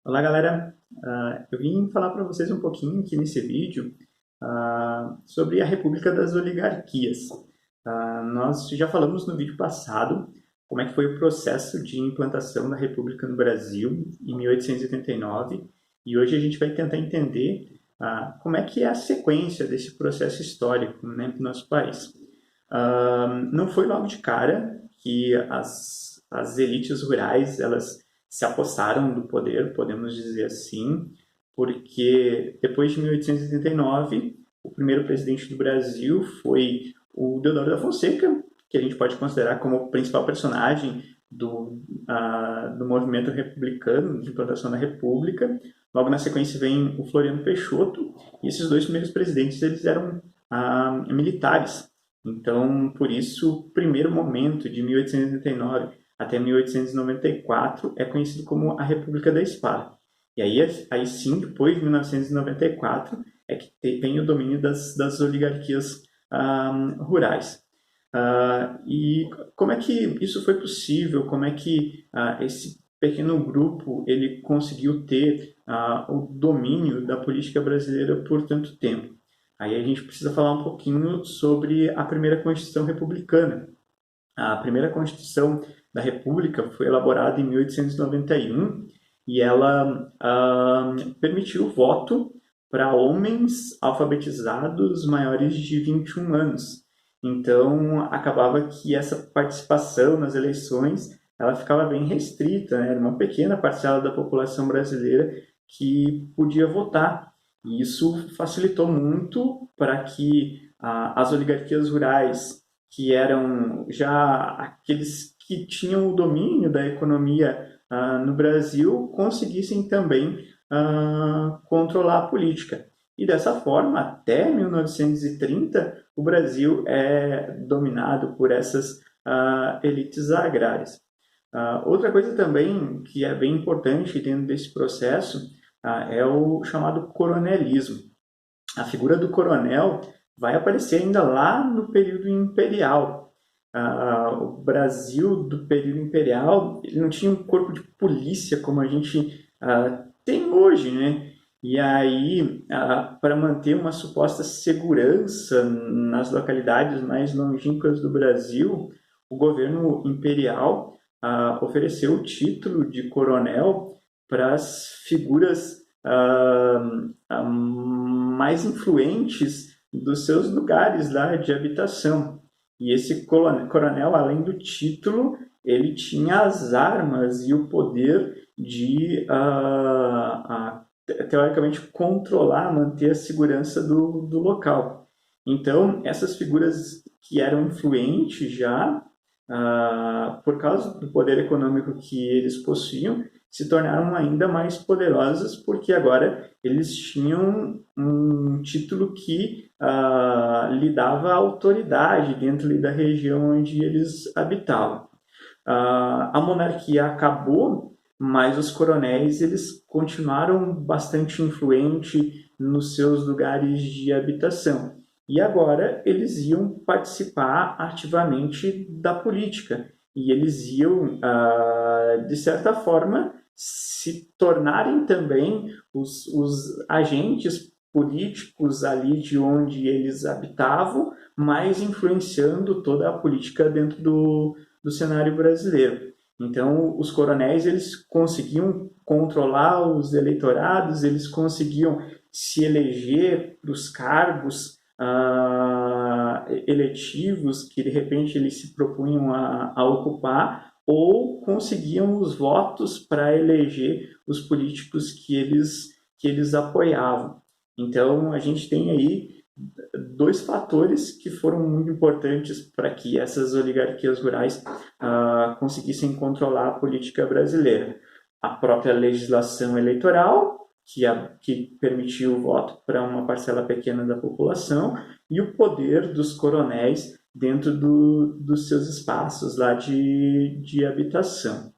Olá, galera. Eu vim falar para vocês um pouquinho aqui nesse vídeo sobre a República das Oligarquias. Nós já falamos no vídeo passado como é que foi o processo de implantação da República no Brasil em 1889 e hoje a gente vai tentar entender como é que é a sequência desse processo histórico, né, no nosso país. Não foi logo de cara que as elites rurais elas se apossaram do poder, podemos dizer assim, porque depois de 1889, o primeiro presidente do Brasil foi o Deodoro da Fonseca, que a gente pode considerar como o principal personagem do movimento republicano, de implantação da República. Logo na sequência vem o Floriano Peixoto, e esses dois primeiros presidentes eles eram militares. Então, por isso, o primeiro momento, de 1889 até 1894, é conhecido como a República da Espada. E aí sim, depois de 1994, é que vem o domínio das oligarquias rurais. E como é que isso foi possível? Como é que esse pequeno grupo ele conseguiu ter o domínio da política brasileira por tanto tempo? Aí a gente precisa falar um pouquinho sobre a primeira Constituição Republicana. A primeira Constituição da República foi elaborada em 1891 e ela permitiu o voto para homens alfabetizados maiores de 21 anos. Então, acabava que essa participação nas eleições ela ficava bem restrita, né? Era uma pequena parcela da população brasileira que podia votar. E isso facilitou muito para que as oligarquias rurais, que eram já aqueles que tinham o domínio da economia no Brasil, conseguissem também controlar a política. E dessa forma, até 1930, o Brasil é dominado por essas elites agrárias. Outra coisa também que é bem importante dentro desse processo é o chamado coronelismo. A figura do coronel vai aparecer ainda lá no período imperial. O Brasil do período imperial ele não tinha um corpo de polícia como a gente tem hoje, né? E aí, para manter uma suposta segurança nas localidades mais longínquas do Brasil, o governo imperial ofereceu o título de coronel para as figuras mais influentes dos seus lugares lá de habitação. E esse coronel, além do título, ele tinha as armas e o poder de, teoricamente, controlar, manter a segurança do local. Então, essas figuras que eram influentes já, por causa do poder econômico que eles possuíam, se tornaram ainda mais poderosas porque agora eles tinham um título que lhe dava autoridade dentro da região onde eles habitavam. A monarquia acabou, mas os coronéis eles continuaram bastante influentes nos seus lugares de habitação. E agora eles iam participar ativamente da política. E eles iam, de certa forma, se tornarem também os agentes políticos ali de onde eles habitavam, mas influenciando toda a política dentro do cenário brasileiro. Então, os coronéis eles conseguiam controlar os eleitorados, eles conseguiam se eleger para os cargos eletivos que de repente eles se propunham a ocupar, ou conseguiam os votos para eleger os políticos que eles apoiavam. Então, a gente tem aí dois fatores que foram muito importantes para que essas oligarquias rurais conseguissem controlar a política brasileira. A própria legislação eleitoral, que permitiu o voto para uma parcela pequena da população, e o poder dos coronéis dentro dos seus espaços lá de habitação.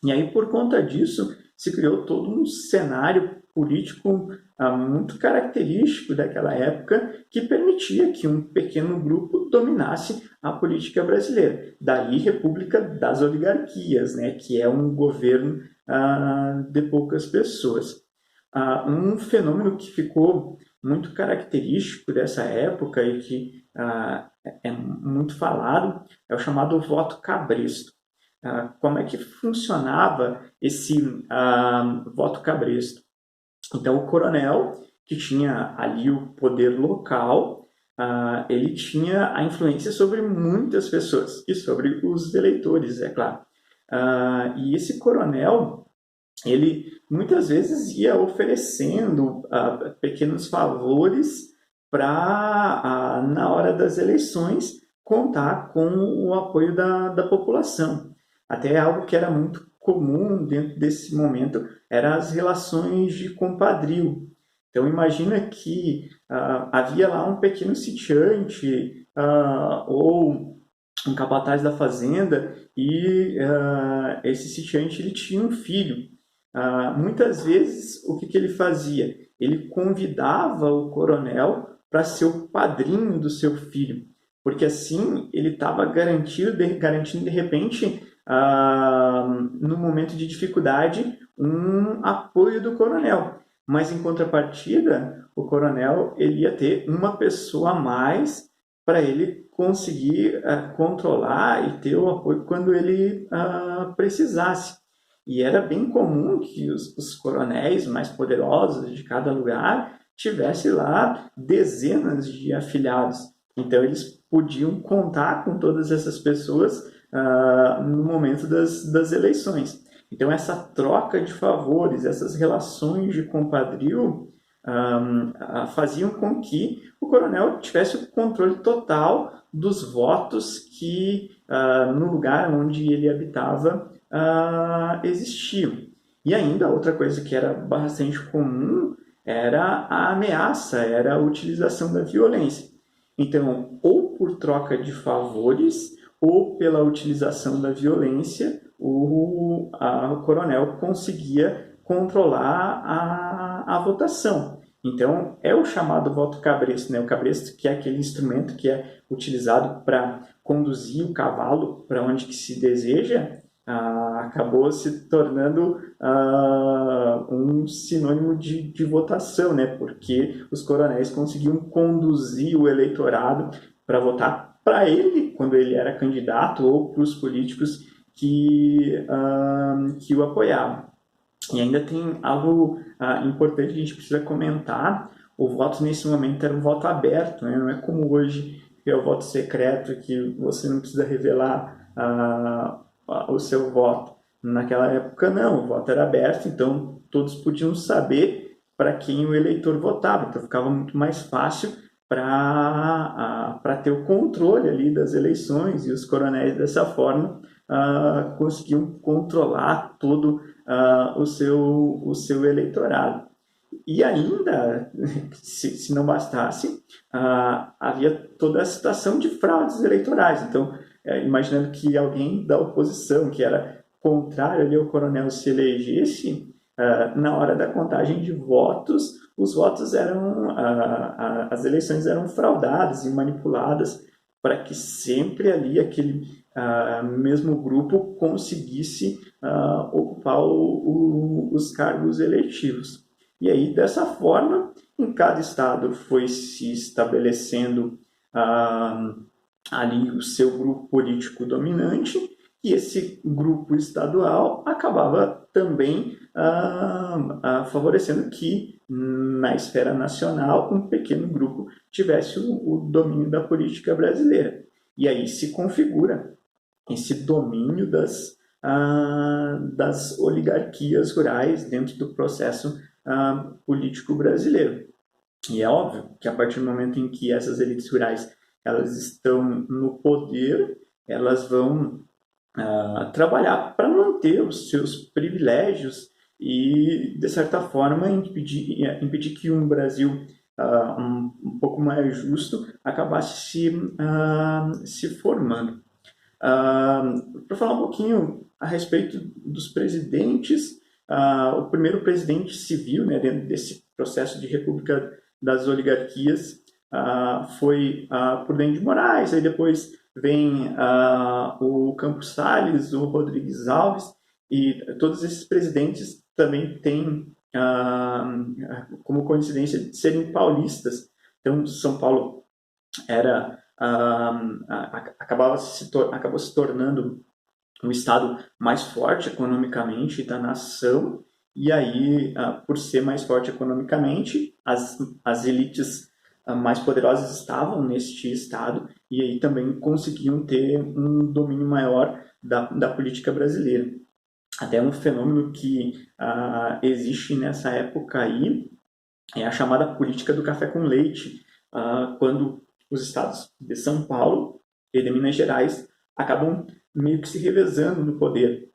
E aí, por conta disso, se criou todo um cenário político muito característico daquela época que permitia que um pequeno grupo dominasse a política brasileira. Daí, República das Oligarquias, né, que é um governo de poucas pessoas. Um fenômeno que ficou muito característico dessa época e que é muito falado é o chamado voto cabresto. Como é que funcionava esse voto cabresto? Então, o coronel, que tinha ali o poder local, ele tinha a influência sobre muitas pessoas e sobre os eleitores, é claro. E esse coronel, ele muitas vezes ia oferecendo pequenos favores para, na hora das eleições, contar com o apoio da população. Até algo que era muito comum dentro desse momento eram as relações de compadrio. Então imagina que havia lá um pequeno sitiante ou um capataz da fazenda e esse sitiante ele tinha um filho. Muitas vezes, o que ele fazia? Ele convidava o coronel para ser o padrinho do seu filho, porque assim ele estava garantindo de repente, no momento de dificuldade, um apoio do coronel. Mas em contrapartida, o coronel ele ia ter uma pessoa a mais para ele conseguir controlar e ter o apoio quando ele precisasse. E era bem comum que os coronéis mais poderosos de cada lugar tivessem lá dezenas de afilhados. Então eles podiam contar com todas essas pessoas no momento das eleições. Então essa troca de favores, essas relações de compadrio faziam com que o coronel tivesse o controle total dos votos que no lugar onde ele habitava existiam. E ainda outra coisa que era bastante comum era a ameaça, era a utilização da violência. Então, ou por troca de favores, ou pela utilização da violência, o coronel conseguia controlar a votação. Então, é o chamado voto cabresto, né? O cabresto, que é aquele instrumento que é utilizado para conduzir o cavalo para onde que se deseja, acabou se tornando um sinônimo de votação, né? Porque os coronéis conseguiam conduzir o eleitorado para votar para ele, quando ele era candidato, ou para os políticos que o apoiavam. E ainda tem algo importante que a gente precisa comentar. O voto nesse momento era um voto aberto, né? Não é como hoje, que é o voto secreto, que você não precisa revelar o seu voto. Naquela época, não, o voto era aberto, então todos podiam saber para quem o eleitor votava. Então ficava muito mais fácil para ter o controle ali das eleições, e os coronéis, dessa forma, conseguiam controlar todo o seu eleitorado. E ainda, se não bastasse, havia toda a situação de fraudes eleitorais. Então, imaginando que alguém da oposição, que era contrário ali ao coronel, se elegesse, na hora da contagem de votos, os votos eram, as eleições eram fraudadas e manipuladas para que sempre ali aquele mesmo grupo conseguisse ocupar os cargos eletivos. E aí, dessa forma, em cada estado foi se estabelecendo ali o seu grupo político dominante, e esse grupo estadual acabava também favorecendo que, na esfera nacional, um pequeno grupo tivesse o domínio da política brasileira. E aí se configura esse domínio das oligarquias rurais dentro do processo político brasileiro. E é óbvio que a partir do momento em que essas elites rurais elas estão no poder, elas vão trabalhar para manter os seus privilégios e, de certa forma, impedir que um Brasil um pouco mais justo acabasse se formando. Para falar um pouquinho a respeito dos presidentes, o primeiro presidente civil, né, dentro desse processo de república das oligarquias, foi Prudente de Moraes, aí depois vem o Campos Salles, o Rodrigues Alves, E todos esses presidentes também têm como coincidência de serem paulistas. Então, São Paulo acabou se tornando um estado mais forte economicamente da nação, e aí, por ser mais forte economicamente, as elites mais poderosas estavam neste estado, e aí também conseguiam ter um domínio maior da política brasileira. Até um fenômeno que existe nessa época aí é a chamada política do café com leite, quando os estados de São Paulo e de Minas Gerais acabam meio que se revezando no poder.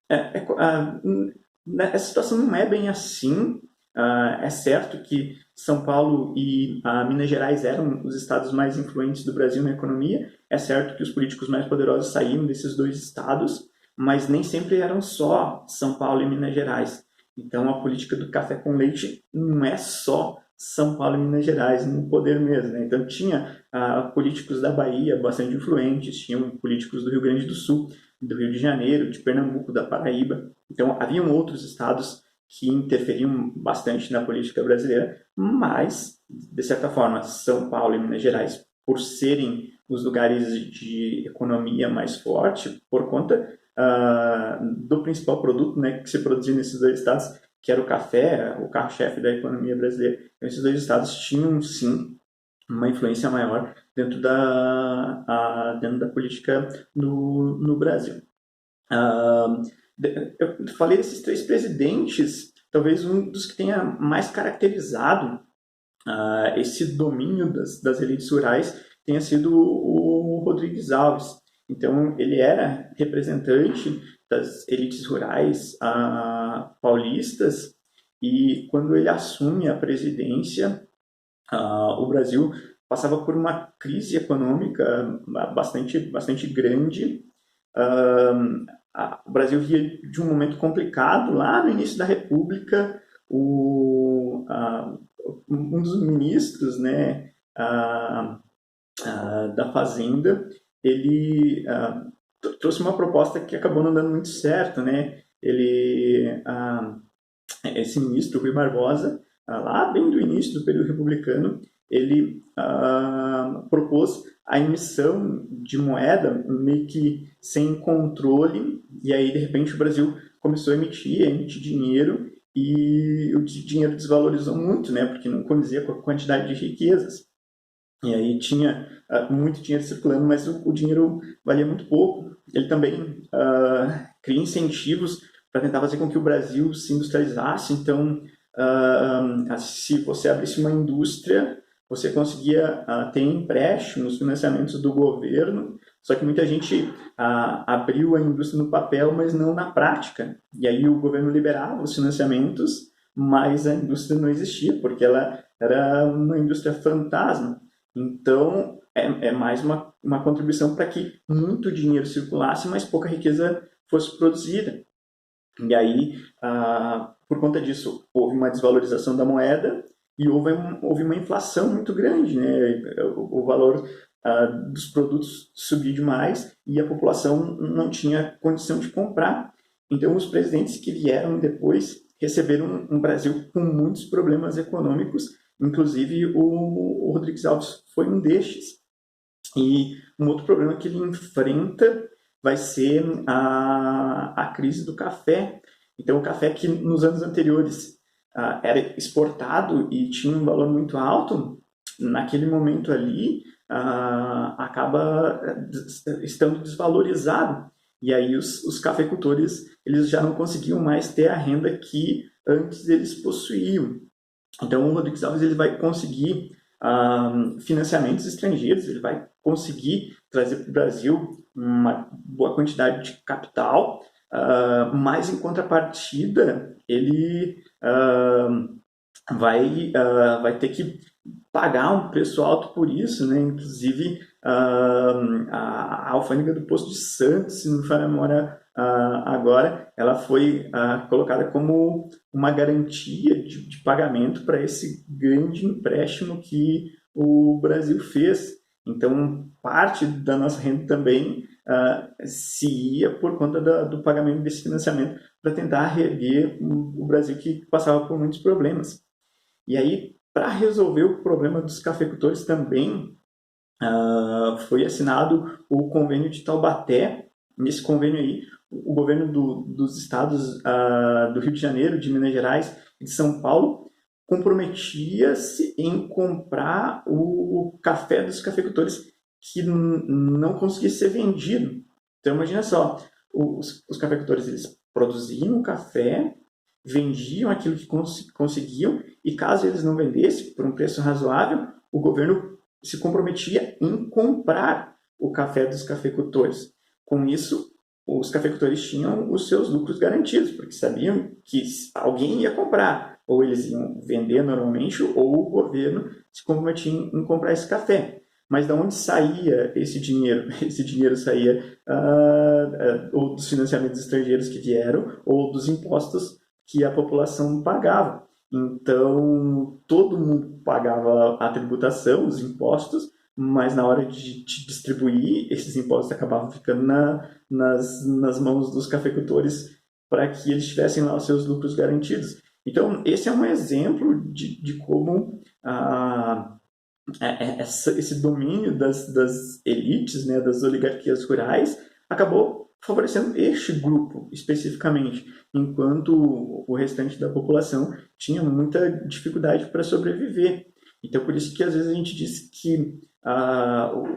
Essa situação não é bem assim. É certo que São Paulo e Minas Gerais eram os estados mais influentes do Brasil na economia. É certo que os políticos mais poderosos saíram desses dois estados, mas nem sempre eram só São Paulo e Minas Gerais. Então, a política do café com leite não é só São Paulo e Minas Gerais no poder mesmo, né? Então, tinha políticos da Bahia bastante influentes, tinham políticos do Rio Grande do Sul, do Rio de Janeiro, de Pernambuco, da Paraíba. Então, haviam outros estados que interferiam bastante na política brasileira, mas, de certa forma, São Paulo e Minas Gerais, por serem os lugares de economia mais forte, por conta do principal produto, né, que se produzia nesses dois estados, que era o café, o carro-chefe da economia brasileira. Então, esses dois estados tinham, sim, uma influência maior dentro da política no Brasil. Eu falei desses três presidentes, talvez um dos que tenha mais caracterizado esse domínio das elites rurais tenha sido o Rodrigues Alves. Então, ele era representante das elites rurais paulistas, e quando ele assume a presidência, o Brasil passava por uma crise econômica bastante grande. O Brasil via de um momento complicado. Lá no início da República, um dos ministros, né, da Fazenda, ele trouxe uma proposta que acabou não dando muito certo, né? Esse ministro, Rui Barbosa, lá bem do início do período republicano, ele propôs a emissão de moeda meio que sem controle, e aí de repente o Brasil começou a emitir dinheiro, e o dinheiro desvalorizou muito, né, porque não condizia com a quantidade de riquezas. E aí tinha muito dinheiro circulando, mas o dinheiro valia muito pouco. Ele também cria incentivos para tentar fazer com que o Brasil se industrializasse. Então, se você abrisse uma indústria, você conseguia ter empréstimos, financiamentos do governo, só que muita gente abriu a indústria no papel, mas não na prática. E aí o governo liberava os financiamentos, mas a indústria não existia, porque ela era uma indústria fantasma. Então, é mais uma contribuição para que muito dinheiro circulasse, mas pouca riqueza fosse produzida. E aí, por conta disso, houve uma desvalorização da moeda e houve uma inflação muito grande, né? O valor dos produtos subiu demais e a população não tinha condição de comprar. Então, os presidentes que vieram depois receberam um Brasil com muitos problemas econômicos, inclusive o Rodrigues Alves foi um destes. E um outro problema que ele enfrenta vai ser a crise do café. Então, o café que nos anos anteriores era exportado e tinha um valor muito alto, naquele momento ali acaba estando desvalorizado. E aí os cafeicultores eles já não conseguiam mais ter a renda que antes eles possuíam. Então, o Rodrigues Alves ele vai conseguir financiamentos estrangeiros, ele vai conseguir trazer para o Brasil uma boa quantidade de capital, mas em contrapartida ele vai ter que pagar um preço alto por isso, né? Inclusive a alfândega do Poço de Santos, se não me falha a memória agora, ela foi colocada como uma garantia de pagamento para esse grande empréstimo que o Brasil fez. Então, parte da nossa renda também se ia por conta do pagamento desse financiamento para tentar reerguer o Brasil, que passava por muitos problemas. E aí, para resolver o problema dos cafeicultores também, foi assinado o convênio de Taubaté. Nesse convênio aí, o governo dos estados do Rio de Janeiro, de Minas Gerais e de São Paulo comprometia-se em comprar o café dos cafeicultores que não conseguia ser vendido. Então, imagina só, os cafeicultores eles produziam o café, vendiam aquilo que conseguiam, e caso eles não vendessem por um preço razoável, o governo se comprometia em comprar o café dos cafeicultores. Com isso, os cafeicultores tinham os seus lucros garantidos, porque sabiam que alguém ia comprar, ou eles iam vender normalmente, ou o governo se comprometia em comprar esse café. Mas de onde saía esse dinheiro? Esse dinheiro saía ou dos financiamentos estrangeiros que vieram, ou dos impostos que a população pagava. Então, todo mundo pagava a tributação, os impostos, mas na hora de distribuir, esses impostos acabavam ficando nas mãos dos cafeicultores para que eles tivessem lá os seus lucros garantidos. Então, esse é um exemplo de como esse domínio das elites, né, das oligarquias rurais, acabou favorecendo este grupo especificamente, enquanto o restante da população tinha muita dificuldade para sobreviver. Então, por isso que às vezes a gente diz que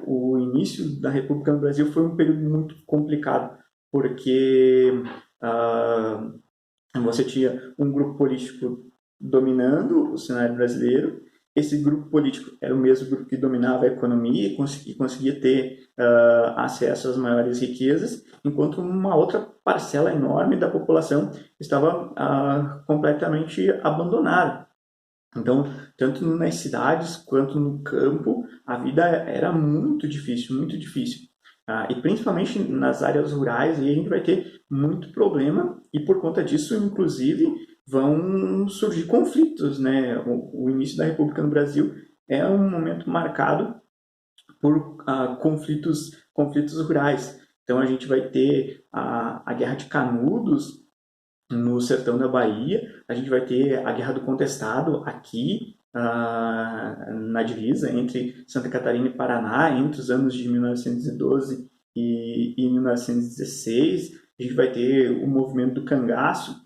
o início da República no Brasil foi um período muito complicado, porque você tinha um grupo político dominando o cenário brasileiro. Esse grupo político era o mesmo grupo que dominava a economia e conseguia ter acesso às maiores riquezas, enquanto uma outra parcela enorme da população estava completamente abandonada. Então, tanto nas cidades quanto no campo, a vida era muito difícil, muito difícil. E principalmente nas áreas rurais, aí a gente vai ter muito problema, e por conta disso, inclusive, vão surgir conflitos, né? O início da República no Brasil é um momento marcado por conflitos rurais. Então a gente vai ter a Guerra de Canudos no sertão da Bahia, a gente vai ter a Guerra do Contestado aqui na divisa entre Santa Catarina e Paraná, entre os anos de 1912 e 1916. A gente vai ter o movimento do cangaço,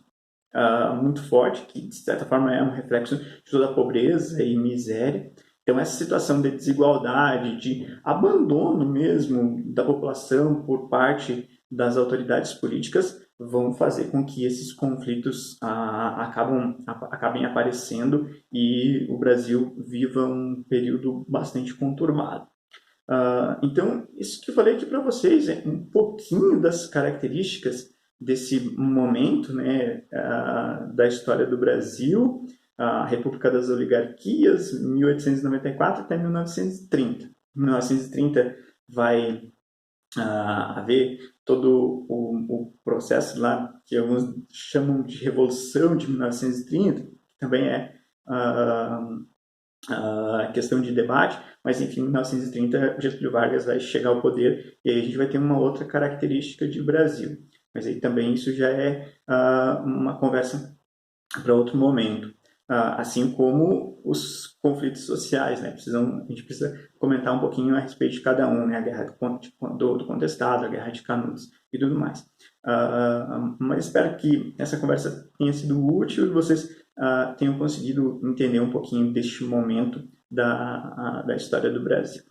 muito forte, que de certa forma é um reflexo de toda a pobreza e miséria. Então, essa situação de desigualdade, de abandono mesmo da população por parte das autoridades políticas, vão fazer com que esses conflitos acabem aparecendo e o Brasil viva um período bastante conturbado. Então, isso que eu falei aqui para vocês é um pouquinho das características desse momento, né, da história do Brasil, a República das Oligarquias, 1894 até 1930. Em 1930 vai haver todo o processo lá que alguns chamam de Revolução de 1930, que também é questão de debate, mas enfim, em 1930 Getúlio Vargas vai chegar ao poder e aí a gente vai ter uma outra característica de Brasil. Mas aí também isso já é uma conversa para outro momento. Assim como os conflitos sociais, né? A gente precisa comentar um pouquinho a respeito de cada um, né? A Guerra do Contestado, a Guerra de Canudos e tudo mais. Mas espero que essa conversa tenha sido útil e vocês tenham conseguido entender um pouquinho deste momento da história do Brasil.